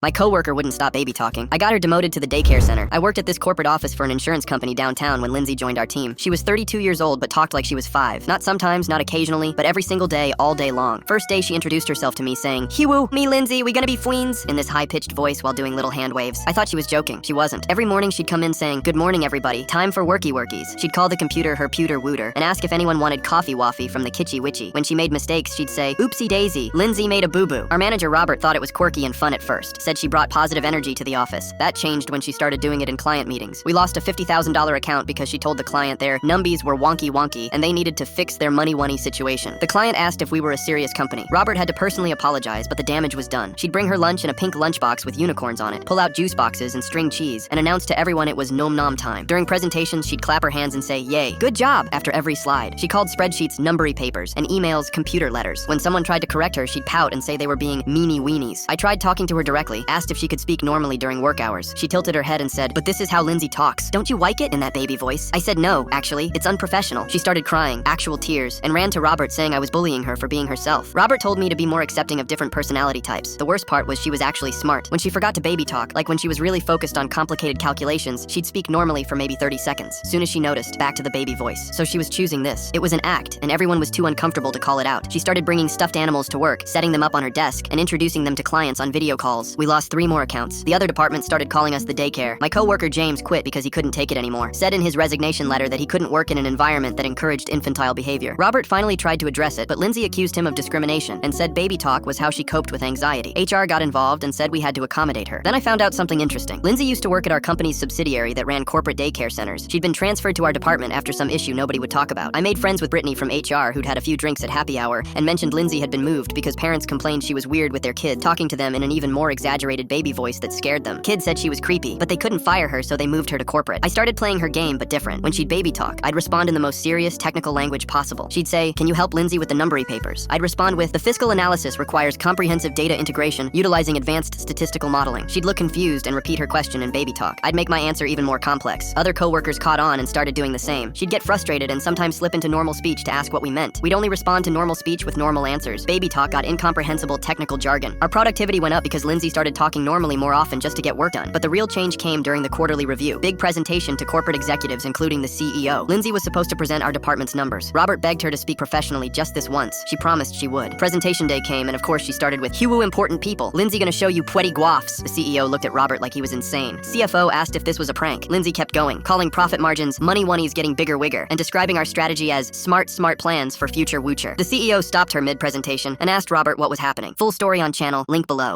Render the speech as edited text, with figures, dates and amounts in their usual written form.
My coworker wouldn't stop baby talking. I got her demoted to the daycare center. I worked at this corporate office for an insurance company downtown when Lindsay joined our team. She was 32 years old but talked like she was 5. Not sometimes, not occasionally, but every single day, all day long. First day she introduced herself to me saying, "Hiwoo, me Lindsay, we gonna be fweens?" in this high-pitched voice while doing little hand waves. I thought she was joking. She wasn't. Every morning she'd come in saying, "Good morning everybody, time for worky workies." She'd call the computer her pewter wooter and ask if anyone wanted coffee waffy from the kitschy witchy. When she made mistakes, she'd say, "Oopsie daisy, Lindsay made a boo-boo." Our manager Robert thought it was quirky and fun at first, said she brought positive energy to the office. That changed when she started doing it in client meetings. We lost a $50,000 account because she told the client their numbies were wonky and they needed to fix their money situation. The client asked if we were a serious company. Robert had to personally apologize, but the damage was done. She'd bring her lunch in a pink lunchbox with unicorns on it, pull out juice boxes and string cheese, and announce to everyone it was nom nom time. During presentations, she'd clap her hands and say, "Yay, good job," after every slide. She called spreadsheets numbery papers and emails computer letters. When someone tried to correct her, she'd pout and say they were being meanie weenies. I tried talking to her directly, asked if she could speak normally during work hours. She tilted her head and said, "But this is how Lindsay talks. Don't you like it?" in that baby voice. I said, "No, actually, it's unprofessional." She started crying, actual tears, and ran to Robert saying I was bullying her for being herself. Robert told me to be more accepting of different personality types. The worst part was she was actually smart. When she forgot to baby talk, like when she was really focused on complicated calculations, she'd speak normally for maybe 30 seconds. Soon as she noticed, back to the baby voice. So she was choosing this. It was an act, and everyone was too uncomfortable to call it out. She started bringing stuffed animals to work, setting them up on her desk, and introducing them to clients on video calls. We lost 3 more accounts. The other department started calling us the daycare. My coworker James quit because he couldn't take it anymore. Said in his resignation letter that he couldn't work in an environment that encouraged infantile behavior. Robert finally tried to address it, but Lindsay accused him of discrimination and said baby talk was how she coped with anxiety. HR got involved and said we had to accommodate her. Then I found out something interesting. Lindsay used to work at our company's subsidiary that ran corporate daycare centers. She'd been transferred to our department after some issue nobody would talk about. I made friends with Brittany from HR who'd had a few drinks at happy hour and mentioned Lindsay had been moved because parents complained she was weird with their kid, talking to them in an even more exaggerated baby voice that scared them. Kids said she was creepy, but they couldn't fire her, so they moved her to corporate. I started playing her game, but different. When she'd baby talk, I'd respond in the most serious technical language possible. She'd say, "Can you help Lindsay with the numbery papers?" I'd respond with, "The fiscal analysis requires comprehensive data integration utilizing advanced statistical modeling." She'd look confused and repeat her question in baby talk. I'd make my answer even more complex. Other coworkers caught on and started doing the same. She'd get frustrated and sometimes slip into normal speech to ask what we meant. We'd only respond to normal speech with normal answers. Baby talk got incomprehensible technical jargon. Our productivity went up because Lindsay started talking normally more often just to get work done. But the real change came during the quarterly review. Big presentation to corporate executives, including the CEO. Lindsay was supposed to present our department's numbers. Robert begged her to speak professionally just this once. She promised she would. Presentation day came, and of course she started with, "Hiwoo important people. Lindsay gonna show you pwetty guafs." The CEO looked at Robert like he was insane. CFO asked if this was a prank. Lindsay kept going, calling profit margins money wonnies getting bigger wigger, and describing our strategy as smart plans for future woocher. The CEO stopped her mid-presentation and asked Robert what was happening. Full story on channel, link below.